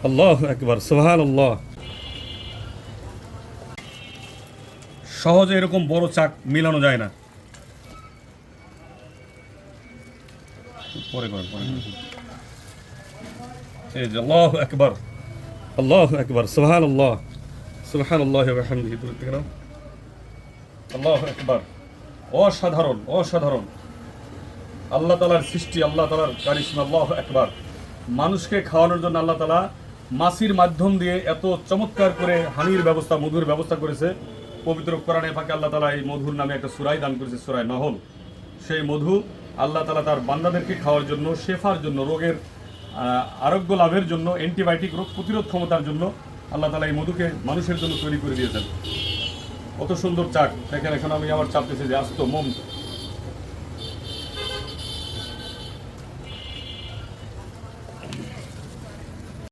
আল্লাহু আকবার, সুবহানাল্লাহ। সহজে এরকম বড় চাক মিলানো যায় না। পরে করেন, পরে করেন। এই যে আল্লাহু আকবার, আল্লাহু আকবার, সুবহানাল্লাহ, সুবহানাল্লাহি ওয়া বিহামদিহি। দূর থেকে নাও। আল্লাহু আকবার। অসাধারণ, অসাধারণ। আল্লাহ তাআলার সৃষ্টি, আল্লাহ তাআলার কারিশমা, আল্লাহু আকবার। মানুষকে খাওয়ানোর জন্য আল্লাহ তাআলা মাছির মাধ্যম দিয়ে এত চমৎকার করে হানির ব্যবস্থা, মধুর ব্যবস্থা করেছে। পবিত্র কোরআনে পাকে আল্লাহ তাআলা এই মধুর নামে একটা সূরা দান করেছে, সূরা নহল। সেই মধু আল্লাহ তাআলা তার বান্দাদেরকে খাওয়ার জন্য, শেফার জন্য, রোগের আরোগ্য লাভের জন্য, অ্যান্টিবায়োটিক, রোগ প্রতিরোধ ক্ষমতার জন্য আল্লাহ তাআলা এই মধুকে মানুষের জন্য তৈরি করে দিয়েছেন। কত সুন্দর চাক দেখেন। এখন আমি আমার চাপতেছি যে আস্ত মোম